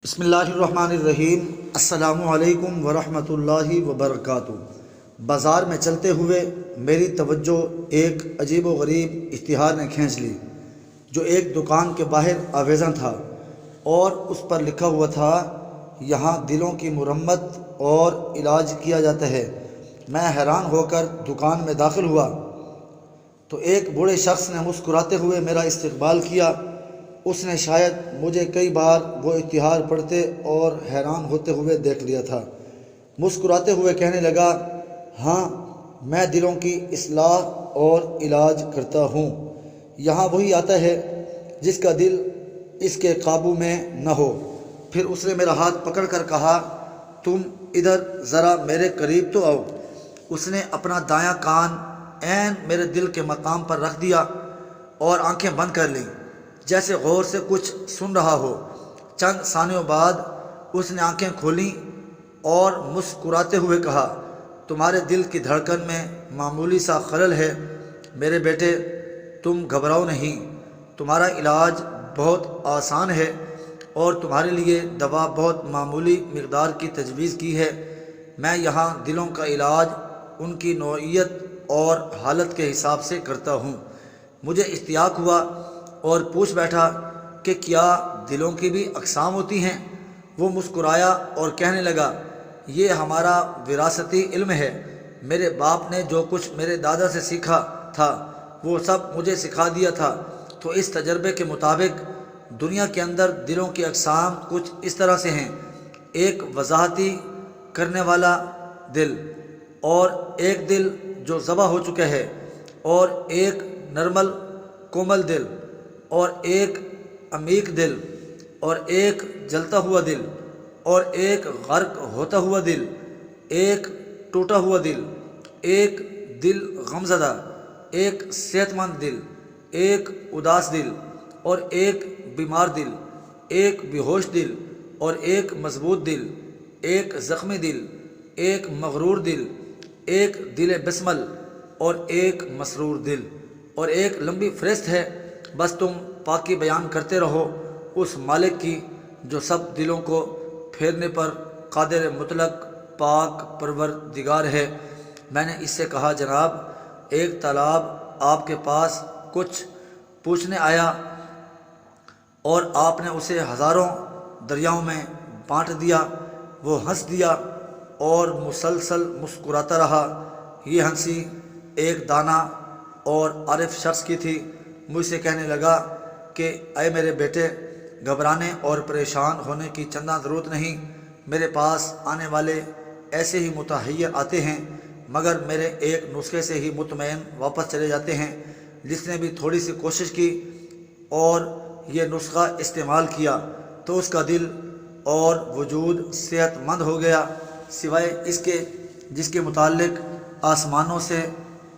بسم اللہ الرحمن الرحیم۔ السلام علیکم ورحمۃ اللہ وبرکاتہ۔ بازار میں چلتے ہوئے میری توجہ ایک عجیب و غریب اشتہار نے کھینچ لی جو ایک دکان کے باہر آویزاں تھا اور اس پر لکھا ہوا تھا، یہاں دلوں کی مرمت اور علاج کیا جاتا ہے۔ میں حیران ہو کر دکان میں داخل ہوا تو ایک بوڑھے شخص نے مسکراتے ہوئے میرا استقبال کیا۔ اس نے شاید مجھے کئی بار وہ اشتہار پڑھتے اور حیران ہوتے ہوئے دیکھ لیا تھا۔ مسکراتے ہوئے کہنے لگا، ہاں، میں دلوں کی اصلاح اور علاج کرتا ہوں۔ یہاں وہی آتا ہے جس کا دل اس کے قابو میں نہ ہو۔ پھر اس نے میرا ہاتھ پکڑ کر کہا، تم ادھر ذرا میرے قریب تو آؤ۔ اس نے اپنا دایاں کان عین میرے دل کے مقام پر رکھ دیا اور آنکھیں بند کر لیں جیسے غور سے کچھ سن رہا ہو۔ چند ثانیوں بعد اس نے آنکھیں کھولیں اور مسکراتے ہوئے کہا، تمہارے دل کی دھڑکن میں معمولی سا خلل ہے میرے بیٹے، تم گھبراؤ نہیں، تمہارا علاج بہت آسان ہے اور تمہارے لیے دوا بہت معمولی مقدار کی تجویز کی ہے۔ میں یہاں دلوں کا علاج ان کی نوعیت اور حالت کے حساب سے کرتا ہوں۔ مجھے اشتیاق ہوا اور پوچھ بیٹھا کہ کیا دلوں کی بھی اقسام ہوتی ہیں؟ وہ مسکرایا اور کہنے لگا، یہ ہمارا وراثتی علم ہے۔ میرے باپ نے جو کچھ میرے دادا سے سیکھا تھا وہ سب مجھے سکھا دیا تھا۔ تو اس تجربے کے مطابق دنیا کے اندر دلوں کی اقسام کچھ اس طرح سے ہیں، ایک وضاحتی کرنے والا دل، اور ایک دل جو ذبح ہو چکا ہے، اور ایک نرمل کومل دل، اور ایک عمیق دل، اور ایک جلتا ہوا دل، اور ایک غرق ہوتا ہوا دل، ایک ٹوٹا ہوا دل، ایک دل غمزدہ، ایک صحت مند دل، ایک اداس دل، اور ایک بیمار دل، ایک بے ہوش دل، اور ایک مضبوط دل، ایک زخمی دل، ایک مغرور دل، ایک دل بسمل، اور ایک مسرور دل، اور ایک لمبی فہرست ہے۔ بس تم پاکی بیان کرتے رہو اس مالک کی جو سب دلوں کو پھیرنے پر قادر مطلق پاک پروردگار ہے۔ میں نے اس سے کہا، جناب، ایک طالب آپ کے پاس کچھ پوچھنے آیا اور آپ نے اسے ہزاروں دریاؤں میں بانٹ دیا۔ وہ ہنس دیا اور مسلسل مسکراتا رہا۔ یہ ہنسی ایک دانا اور عارف شخص کی تھی۔ مجھ سے کہنے لگا کہ اے میرے بیٹے، گھبرانے اور پریشان ہونے کی چنداں ضرورت نہیں۔ میرے پاس آنے والے ایسے ہی متحیر آتے ہیں مگر میرے ایک نسخے سے ہی مطمئن واپس چلے جاتے ہیں۔ جس نے بھی تھوڑی سی کوشش کی اور یہ نسخہ استعمال کیا تو اس کا دل اور وجود صحت مند ہو گیا، سوائے اس کے جس کے متعلق آسمانوں سے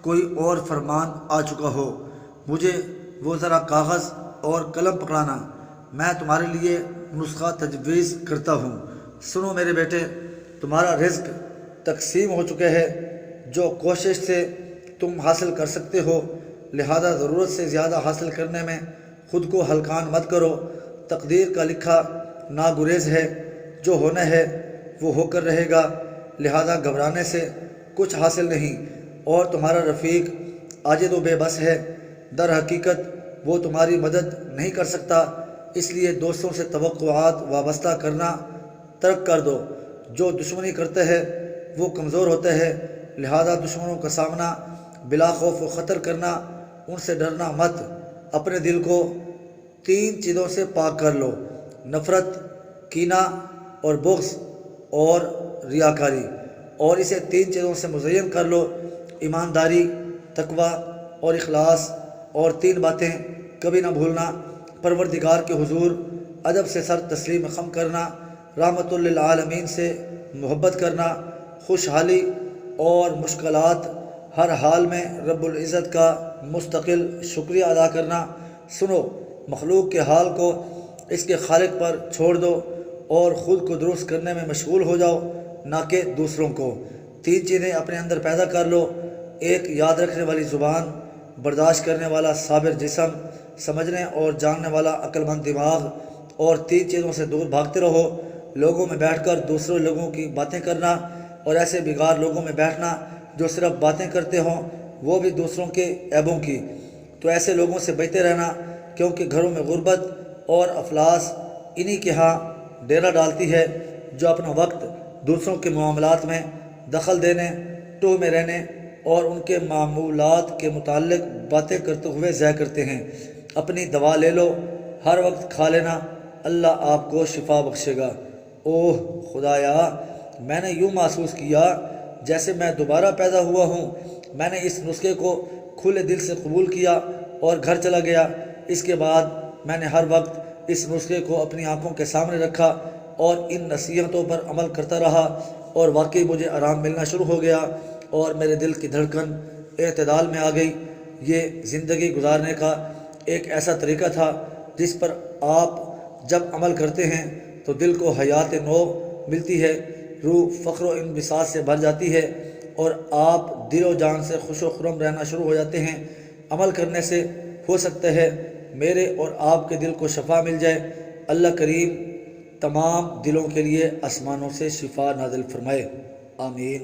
کوئی اور فرمان آ چکا ہو۔ مجھے وہ ذرا کاغذ اور قلم پکڑانا، میں تمہارے لیے نسخہ تجویز کرتا ہوں۔ سنو میرے بیٹے، تمہارا رزق تقسیم ہو چکا ہے، جو کوشش سے تم حاصل کر سکتے ہو، لہذا ضرورت سے زیادہ حاصل کرنے میں خود کو ہلکان مت کرو۔ تقدیر کا لکھا ناگریز ہے، جو ہونا ہے وہ ہو کر رہے گا، لہذا گھبرانے سے کچھ حاصل نہیں۔ اور تمہارا رفیق عاجز و بے بس ہے، در حقیقت وہ تمہاری مدد نہیں کر سکتا، اس لیے دوستوں سے توقعات وابستہ کرنا ترک کر دو۔ جو دشمنی کرتا ہے وہ کمزور ہوتا ہے، لہذا دشمنوں کا سامنا بلا خوف و خطر کرنا، ان سے ڈرنا مت۔ اپنے دل کو 3 چیزوں سے پاک کر لو، نفرت، کینہ اور بغض اور ریاکاری، اور اسے 3 چیزوں سے مزین کر لو، ایمانداری، تقوی اور اخلاص۔ اور 3 باتیں کبھی نہ بھولنا، پروردگار کے حضور ادب سے سر تسلیم خم کرنا، رحمت للعالمین سے محبت کرنا، خوشحالی اور مشکلات ہر حال میں رب العزت کا مستقل شکریہ ادا کرنا۔ سنو، مخلوق کے حال کو اس کے خالق پر چھوڑ دو اور خود کو درست کرنے میں مشغول ہو جاؤ، نہ کہ دوسروں کو۔ 3 چیزیں اپنے اندر پیدا کر لو، ایک یاد رکھنے والی زبان، برداشت کرنے والا صابر جسم، سمجھنے اور جاننے والا عقل مند دماغ، اور 3 چیزوں سے دور بھاگتے رہو: لوگوں میں بیٹھ کر دوسرے لوگوں کی باتیں کرنا، اور ایسے بیکار لوگوں میں بیٹھنا جو صرف باتیں کرتے ہوں، وہ بھی دوسروں کے عیبوں کی۔ تو ایسے لوگوں سے بچتے رہنا، کیونکہ گھروں میں غربت اور افلاس انہی کے ہاں ڈیرا ڈالتی ہے، جو اپنا وقت دوسروں کے معاملات میں دخل دینے، ٹوہ میں رہنے اور ان کے معمولات کے متعلق باتیں کرتے ہوئے ضائع کرتے ہیں۔ اپنی دوا لے لو، ہر وقت کھا لینا، اللہ آپ کو شفا بخشے گا۔ اوہ خدایا، میں نے یوں محسوس کیا جیسے میں دوبارہ پیدا ہوا ہوں۔ میں نے اس نسخے کو کھلے دل سے قبول کیا اور گھر چلا گیا۔ اس کے بعد میں نے ہر وقت اس نسخے کو اپنی آنکھوں کے سامنے رکھا اور ان نصیحتوں پر عمل کرتا رہا، اور واقعی مجھے آرام ملنا شروع ہو گیا اور میرے دل کی دھڑکن اعتدال میں آ گئی۔ یہ زندگی گزارنے کا ایک ایسا طریقہ تھا جس پر آپ جب عمل کرتے ہیں تو دل کو حیات نو ملتی ہے، روح فخر و انبساط سے بھر جاتی ہے، اور آپ دل و جان سے خوش و خرم رہنا شروع ہو جاتے ہیں۔ عمل کرنے سے ہو سکتا ہے میرے اور آپ کے دل کو شفا مل جائے۔ اللہ کریم تمام دلوں کے لیے آسمانوں سے شفا نازل فرمائے، آمین۔